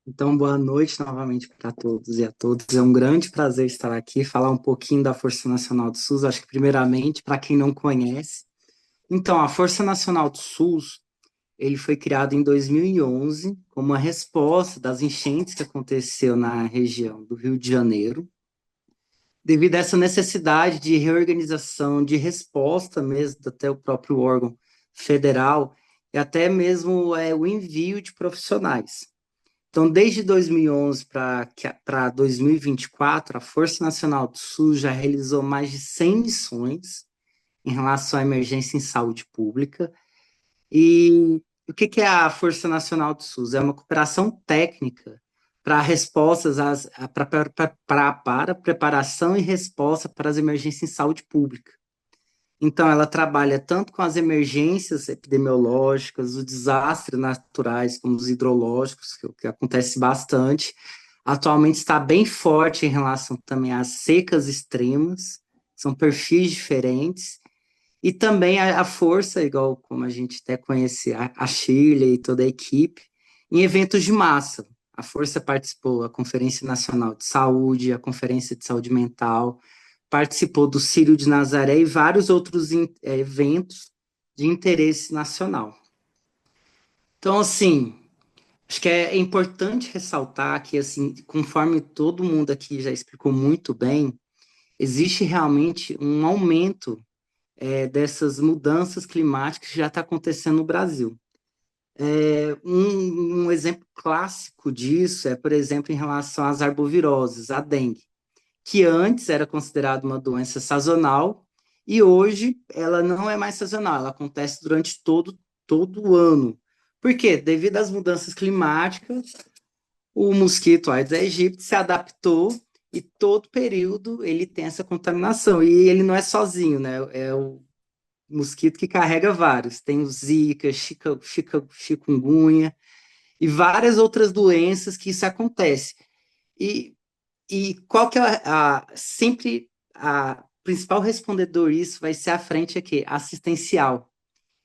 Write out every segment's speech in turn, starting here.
Então, boa noite novamente para todos e a todas. É um grande prazer estar aqui, falar um pouquinho da Força Nacional do SUS. Acho que, primeiramente, para quem não conhece, então, a Força Nacional do SUS, ele foi criado em 2011 como uma resposta das enchentes que aconteceu na região do Rio de Janeiro, devido a essa necessidade de reorganização, de resposta mesmo, até o próprio órgão federal, e até mesmo o envio de profissionais. Então, desde 2011 para 2024, a Força Nacional do SUS já realizou mais de 100 missões em relação à emergência em saúde pública. E o que é a Força Nacional do SUS? É uma cooperação técnica para respostas para preparação e resposta para as emergências em saúde pública. Então, ela trabalha tanto com as emergências epidemiológicas, os desastres naturais, como os hidrológicos, que acontece bastante. Atualmente está bem forte em relação também às secas extremas, são perfis diferentes. E também a força, igual como a gente até conhece a Shirley e toda a equipe, em eventos de massa. A força participou da Conferência Nacional de Saúde, a Conferência de Saúde Mental, participou do Círio de Nazaré e vários outros eventos de interesse nacional. Então, assim, acho que é importante ressaltar que, assim, conforme todo mundo aqui já explicou muito bem, existe realmente um aumento dessas mudanças climáticas que já está acontecendo no Brasil. Um exemplo clássico disso é, por exemplo, em relação às arboviroses, a dengue, que antes era considerada uma doença sazonal e hoje ela não é mais sazonal, ela acontece durante todo o ano. Por quê? Devido às mudanças climáticas, o mosquito Aedes aegypti se adaptou e todo período ele tem essa contaminação. E ele não é sozinho, né? É o mosquito que carrega vários. Tem o Zika, chikungunya e várias outras doenças que isso acontece. E, e qual que é sempre a principal respondedor isso vai ser a frente aqui, assistencial.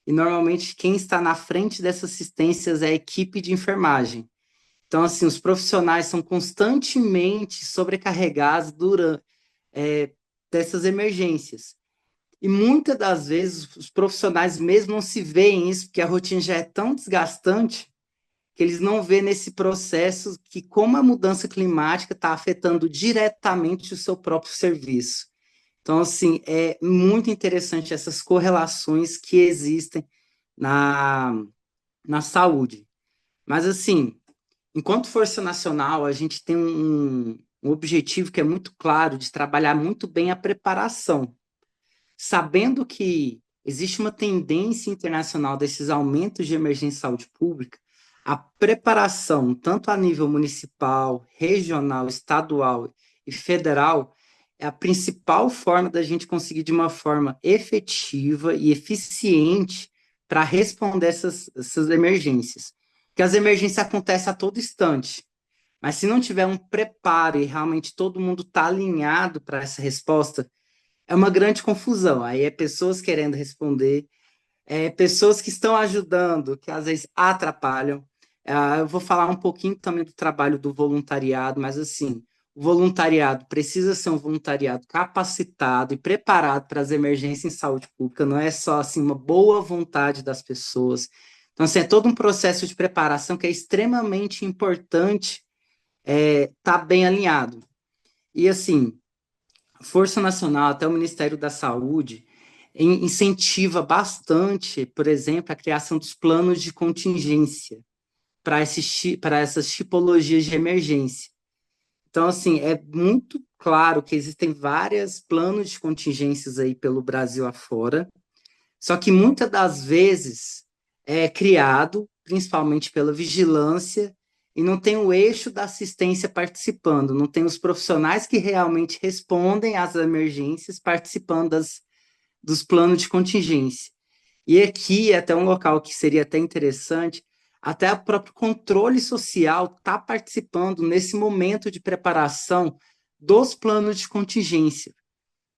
E normalmente quem está na frente dessas assistências é a equipe de enfermagem. Então, assim, os profissionais são constantemente sobrecarregados durante dessas emergências. E muitas das vezes os profissionais mesmo não se veem isso, porque a rotina já é tão desgastante que eles não vê nesse processo que como a mudança climática está afetando diretamente o seu próprio serviço. Então, assim, é muito interessante essas correlações que existem na, na saúde. Mas, assim, enquanto Força Nacional, a gente tem um objetivo que é muito claro de trabalhar muito bem a preparação, sabendo que existe uma tendência internacional desses aumentos de emergência em saúde pública, a preparação, tanto a nível municipal, regional, estadual e federal, é a principal forma da gente conseguir, de uma forma efetiva e eficiente, para responder essas emergências. Porque as emergências acontecem a todo instante. Mas se não tiver um preparo e realmente todo mundo está alinhado para essa resposta, é uma grande confusão. Aí é pessoas querendo responder, pessoas que estão ajudando, que às vezes atrapalham. Eu vou falar um pouquinho também do trabalho do voluntariado, mas assim, o voluntariado precisa ser um voluntariado capacitado e preparado para as emergências em saúde pública, não é só assim uma boa vontade das pessoas. Então, assim, é todo um processo de preparação que é extremamente importante tá bem alinhado. E assim, Força Nacional, até o Ministério da Saúde, incentiva bastante, por exemplo, a criação dos planos de contingência para essas tipologias de emergência. Então, assim, é muito claro que existem vários planos de contingências aí pelo Brasil afora, só que muitas das vezes é criado, principalmente pela vigilância, e não tem o eixo da assistência participando, não tem os profissionais que realmente respondem às emergências participando dos planos de contingência. E aqui é até um local que seria até interessante, até o próprio controle social está participando nesse momento de preparação dos planos de contingência.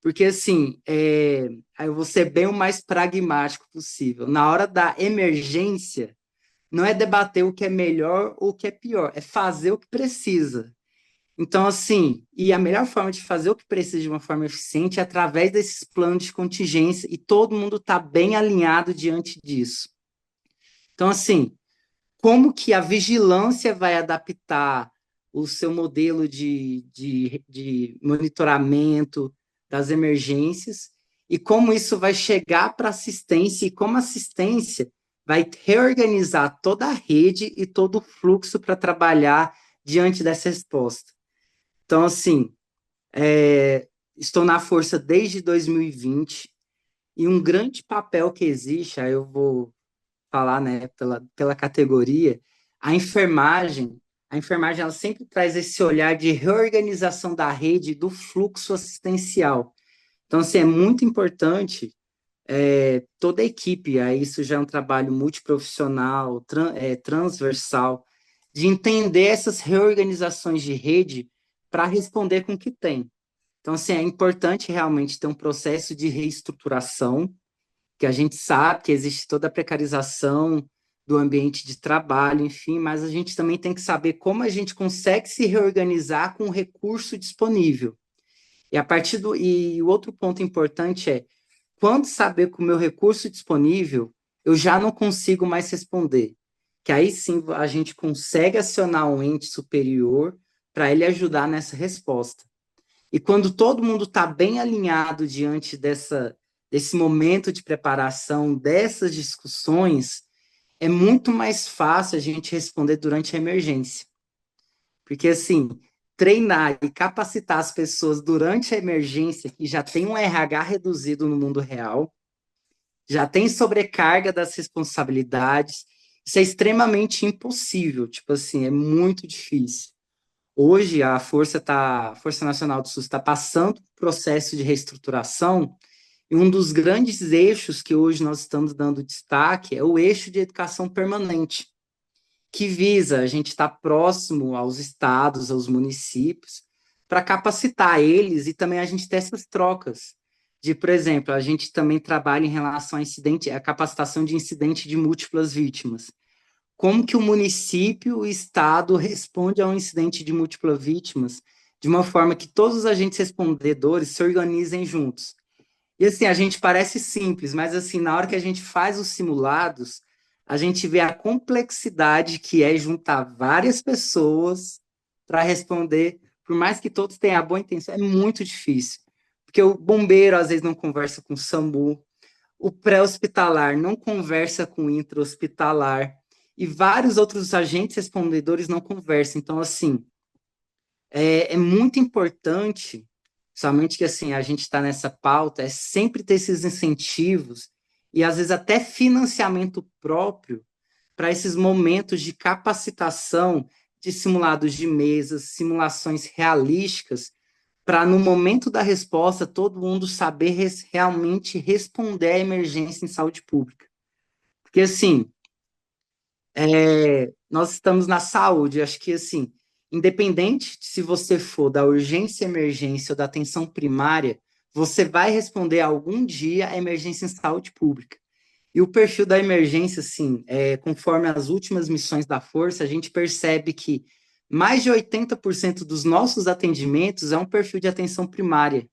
Porque, assim, aí eu vou ser bem o mais pragmático possível. Na hora da emergência, não é debater o que é melhor ou o que é pior, é fazer o que precisa. Então, assim, e a melhor forma de fazer o que precisa de uma forma eficiente é através desses planos de contingência e todo mundo está bem alinhado diante disso. Então, assim, como que a vigilância vai adaptar o seu modelo de monitoramento das emergências e como isso vai chegar para a assistência e como a assistência vai reorganizar toda a rede e todo o fluxo para trabalhar diante dessa resposta. Então, assim, estou na força desde 2020 e um grande papel que existe, aí eu vou falar, né, pela categoria, a enfermagem ela sempre traz esse olhar de reorganização da rede do fluxo assistencial. Então, assim, é muito importante toda a equipe, aí isso já é um trabalho multiprofissional, transversal, de entender essas reorganizações de rede para responder com o que tem. Então, assim, é importante realmente ter um processo de reestruturação, que a gente sabe que existe toda a precarização do ambiente de trabalho, enfim, mas a gente também tem que saber como a gente consegue se reorganizar com o recurso disponível. E o outro ponto importante é quando saber que o meu recurso disponível, eu já não consigo mais responder. Que aí sim a gente consegue acionar um ente superior para ele ajudar nessa resposta. E quando todo mundo está bem alinhado diante desse momento de preparação, dessas discussões, é muito mais fácil a gente responder durante a emergência. Porque, assim, treinar e capacitar as pessoas durante a emergência, que já tem um RH reduzido no mundo real, já tem sobrecarga das responsabilidades, isso é extremamente impossível. Tipo assim, é muito difícil. Hoje, a Força Nacional do SUS está passando por processo de reestruturação, e um dos grandes eixos que hoje nós estamos dando destaque é o eixo de educação permanente, que visa a gente estar próximo aos estados, aos municípios, para capacitar eles e também a gente ter essas trocas. De, por exemplo, a gente também trabalha em relação a incidente, a capacitação de incidente de múltiplas vítimas. Como que o município, o estado responde a um incidente de múltiplas vítimas de uma forma que todos os agentes respondedores se organizem juntos. E assim, a gente parece simples, mas assim, na hora que a gente faz os simulados, a gente vê a complexidade que é juntar várias pessoas para responder, por mais que todos tenham a boa intenção, é muito difícil. Porque o bombeiro às vezes não conversa com o SAMU, o pré-hospitalar não conversa com o intra-hospitalar, e vários outros agentes respondedores não conversam. Então, assim, é muito importante, somente que assim, a gente está nessa pauta, é sempre ter esses incentivos e às vezes até financiamento próprio para esses momentos de capacitação de simulados de mesas, simulações realísticas, para no momento da resposta todo mundo saber realmente responder à emergência em saúde pública. Porque assim, nós estamos na saúde, acho que assim, independente de se você for da urgência, emergência ou da atenção primária, você vai responder algum dia a emergência em saúde pública. E o perfil da emergência, assim, conforme as últimas missões da Força, a gente percebe que mais de 80% dos nossos atendimentos é um perfil de atenção primária.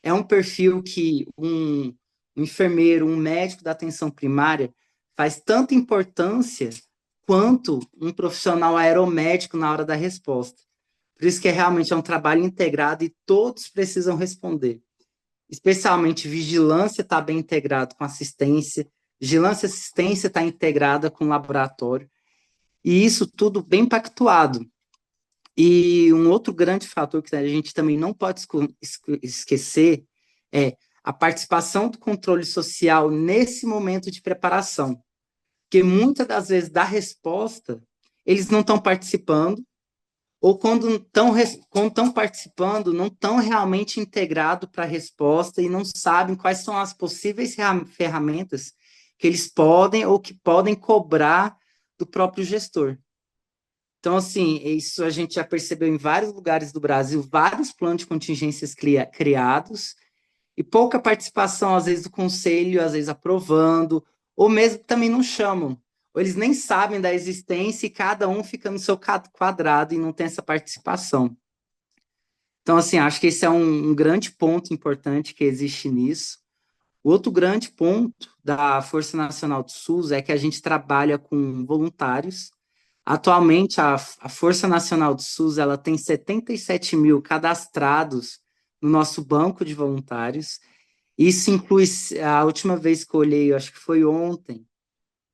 É um perfil que um enfermeiro, um médico da atenção primária faz tanta importância quanto um profissional aeromédico na hora da resposta. Por isso que realmente é um trabalho integrado e todos precisam responder. Especialmente vigilância está bem integrado com assistência, vigilância e assistência está integrada com laboratório, e isso tudo bem pactuado. E um outro grande fator que a gente também não pode esquecer é a participação do controle social nesse momento de preparação. Porque muitas das vezes da resposta, eles não estão participando, ou quando estão participando, não estão realmente integrados para a resposta e não sabem quais são as possíveis ferramentas que eles podem ou que podem cobrar do próprio gestor. Então, assim, isso a gente já percebeu em vários lugares do Brasil, vários planos de contingências criados, e pouca participação, às vezes, do conselho, às vezes aprovando, ou mesmo também não chamam. ou eles nem sabem da existência e cada um fica no seu quadrado e não tem essa participação. Então, assim, acho que esse é um grande ponto importante que existe nisso. O outro grande ponto da Força Nacional do SUS é que a gente trabalha com voluntários. Atualmente, a Força Nacional do SUS ela tem 77 mil cadastrados no nosso banco de voluntários. Isso inclui, a última vez que eu olhei, eu acho que foi ontem,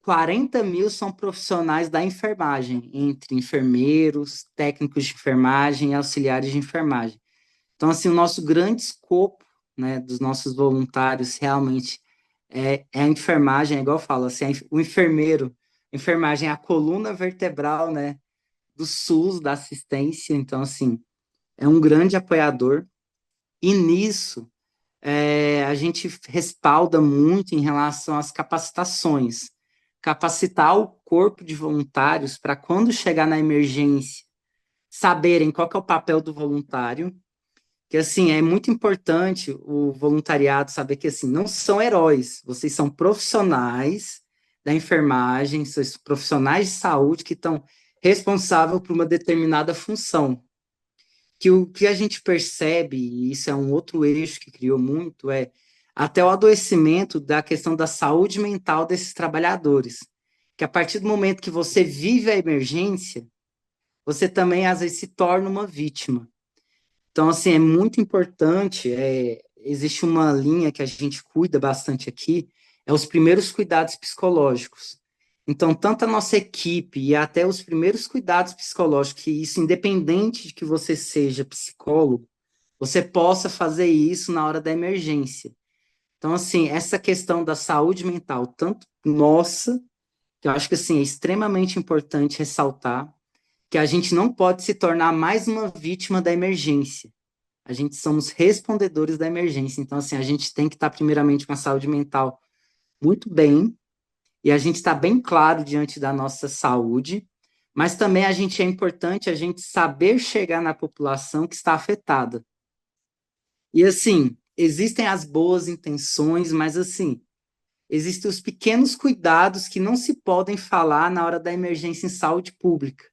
40 mil são profissionais da enfermagem, entre enfermeiros, técnicos de enfermagem e auxiliares de enfermagem. Então, assim, o nosso grande escopo, né, dos nossos voluntários realmente é a enfermagem, é igual eu falo, assim, o enfermeiro, a enfermagem é a coluna vertebral, né, do SUS, da assistência, então, assim, é um grande apoiador, e nisso a gente respalda muito em relação às capacitações, capacitar o corpo de voluntários para quando chegar na emergência, saberem qual que é o papel do voluntário, que assim, é muito importante o voluntariado saber que assim, não são heróis, vocês são profissionais da enfermagem, são profissionais de saúde que estão responsáveis por uma determinada função. Que o que a gente percebe, e isso é um outro eixo que criou muito, é até o adoecimento da questão da saúde mental desses trabalhadores. Que a partir do momento que você vive a emergência, você também às vezes se torna uma vítima. Então, assim, é muito importante, existe uma linha que a gente cuida bastante aqui, é os primeiros cuidados psicológicos. Então, tanto a nossa equipe e até os primeiros cuidados psicológicos, que isso, independente de que você seja psicólogo, você possa fazer isso na hora da emergência. Então, assim, essa questão da saúde mental, tanto nossa, que eu acho que, assim, é extremamente importante ressaltar, que a gente não pode se tornar mais uma vítima da emergência. A gente somos respondedores da emergência. Então, assim, a gente tem que estar primeiramente com a saúde mental muito bem, e a gente está bem claro diante da nossa saúde, mas também a gente é importante a gente saber chegar na população que está afetada. E assim, existem as boas intenções, mas assim, existem os pequenos cuidados que não se podem falar na hora da emergência em saúde pública.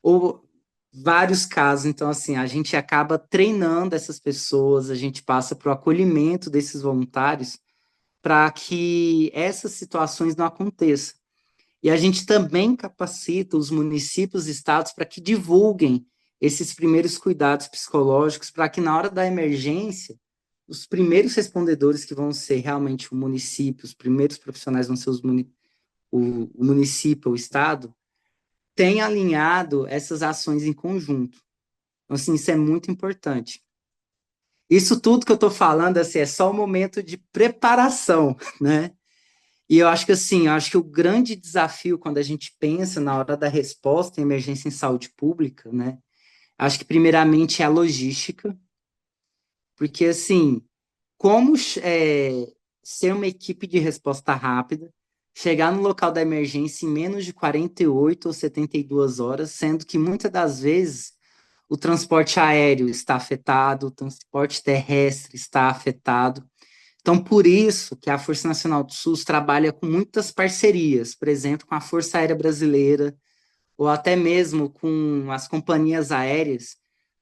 Ou vários casos. Então, assim, a gente acaba treinando essas pessoas, a gente passa para o acolhimento desses voluntários para que essas situações não aconteçam. E a gente também capacita os municípios e estados para que divulguem esses primeiros cuidados psicológicos, para que na hora da emergência, os primeiros respondedores que vão ser realmente o município, os primeiros profissionais vão ser o município, o estado, tenha alinhado essas ações em conjunto. Então, assim, isso é muito importante. Isso tudo que eu estou falando, assim, é só o momento de preparação, né? E eu acho que, assim, eu acho que o grande desafio quando a gente pensa na hora da resposta em emergência em saúde pública, né? Acho que, primeiramente, é a logística, porque, assim, como ser uma equipe de resposta rápida, chegar no local da emergência em menos de 48 ou 72 horas, sendo que muitas das vezes o transporte aéreo está afetado, o transporte terrestre está afetado. Então, por isso que a Força Nacional do SUS trabalha com muitas parcerias, por exemplo, com a Força Aérea Brasileira, ou até mesmo com as companhias aéreas,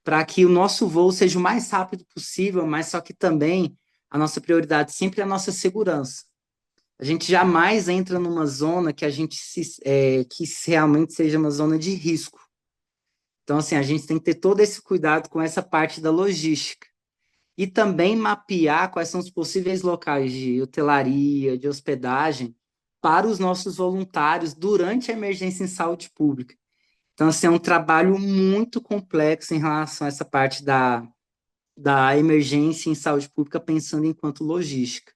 para que o nosso voo seja o mais rápido possível, mas só que também a nossa prioridade sempre é a nossa segurança. A gente jamais entra numa zona que a gente que realmente seja uma zona de risco. Então, assim, a gente tem que ter todo esse cuidado com essa parte da logística. E também mapear quais são os possíveis locais de hotelaria, de hospedagem, para os nossos voluntários durante a emergência em saúde pública. Então, assim, é um trabalho muito complexo em relação a essa parte da emergência em saúde pública, pensando enquanto logística.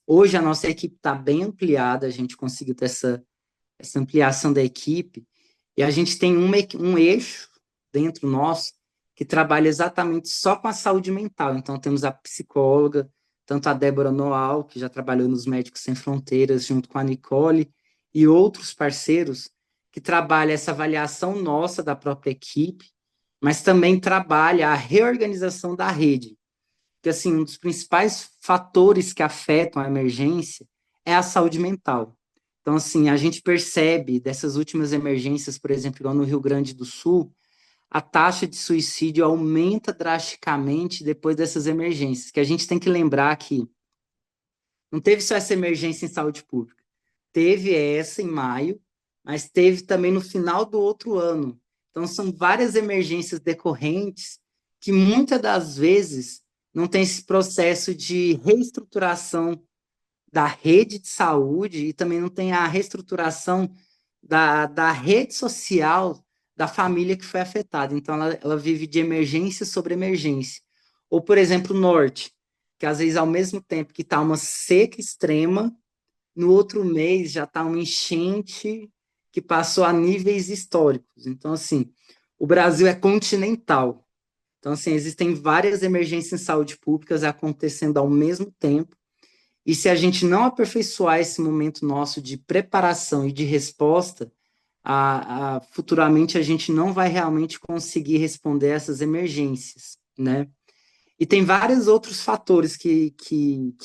Hoje, a nossa equipe está bem ampliada, a gente conseguiu ter essa ampliação da equipe, e a gente tem um eixo dentro nosso que trabalha exatamente só com a saúde mental. Então, temos a psicóloga, tanto a Débora Noal, que já trabalhou nos Médicos Sem Fronteiras, junto com a Nicole, e outros parceiros, que trabalha essa avaliação nossa da própria equipe, mas também trabalha a reorganização da rede. Porque, assim, um dos principais fatores que afetam a emergência é a saúde mental. Então, assim, a gente percebe dessas últimas emergências, por exemplo, igual no Rio Grande do Sul, a taxa de suicídio aumenta drasticamente depois dessas emergências, que a gente tem que lembrar que não teve só essa emergência em saúde pública. Teve essa em maio, mas teve também no final do outro ano. Então, são várias emergências decorrentes que muitas das vezes não tem esse processo de reestruturação da rede de saúde e também não tem a reestruturação da rede social da família que foi afetada. Então, ela vive de emergência sobre emergência. Ou, por exemplo, o norte, que às vezes, ao mesmo tempo que está uma seca extrema, no outro mês já está uma enchente que passou a níveis históricos. Então, assim, o Brasil é continental. Então, assim, existem várias emergências em saúde pública acontecendo ao mesmo tempo. E se a gente não aperfeiçoar esse momento nosso de preparação e de resposta, futuramente a gente não vai realmente conseguir responder essas emergências, né? E tem vários outros fatores que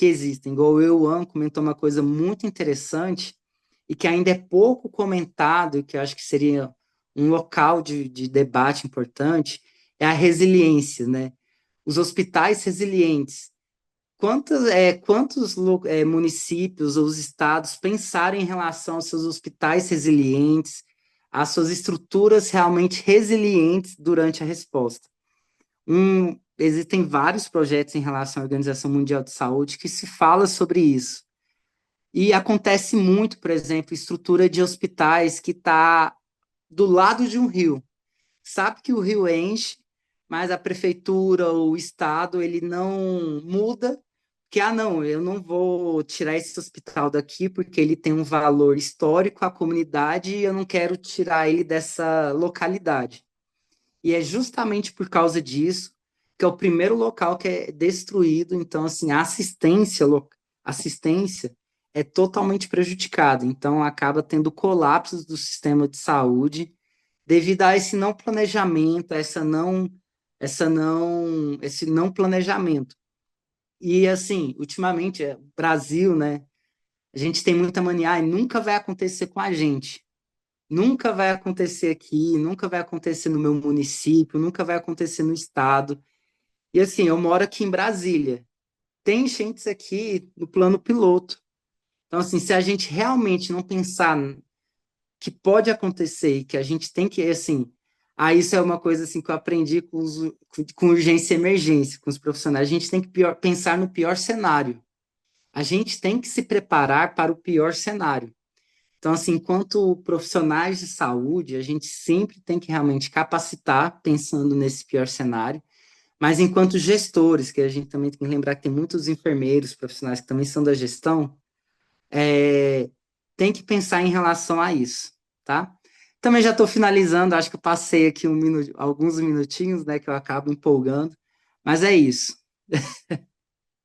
existem. Igual o Euan comentou uma coisa muito interessante e que ainda é pouco comentado, e que eu acho que seria um local de debate importante, é a resiliência, né? Os hospitais resilientes. Quantos municípios ou os estados pensaram em relação aos seus hospitais resilientes, às suas estruturas realmente resilientes durante a resposta? Existem vários projetos em relação à Organização Mundial de Saúde que se fala sobre isso. E acontece muito, por exemplo, estrutura de hospitais que está do lado de um rio. Sabe que o rio enche, mas a prefeitura ou o estado ele não muda, que não, eu não vou tirar esse hospital daqui porque ele tem um valor histórico à comunidade e eu não quero tirar ele dessa localidade. E é justamente por causa disso que é o primeiro local que é destruído. Então, assim, a assistência é totalmente prejudicada. Então, acaba tendo colapsos do sistema de saúde devido a esse não planejamento, esse não planejamento. E, assim, ultimamente, Brasil, né? A gente tem muita mania, nunca vai acontecer com a gente. Nunca vai acontecer aqui, nunca vai acontecer no meu município, nunca vai acontecer no estado. E assim, eu moro aqui em Brasília. Tem enchentes aqui no plano piloto. Então, assim, se a gente realmente não pensar que pode acontecer e que a gente tem que, assim, isso é uma coisa assim que eu aprendi com urgência e emergência, com os profissionais. A gente tem que pensar no pior cenário. A gente tem que se preparar para o pior cenário. Então, assim, enquanto profissionais de saúde, a gente sempre tem que realmente capacitar, pensando nesse pior cenário, mas enquanto gestores, que a gente também tem que lembrar que tem muitos enfermeiros profissionais que também são da gestão, tem que pensar em relação a isso, tá? Também já estou finalizando, acho que eu passei aqui alguns minutinhos, né, que eu acabo empolgando, mas é isso.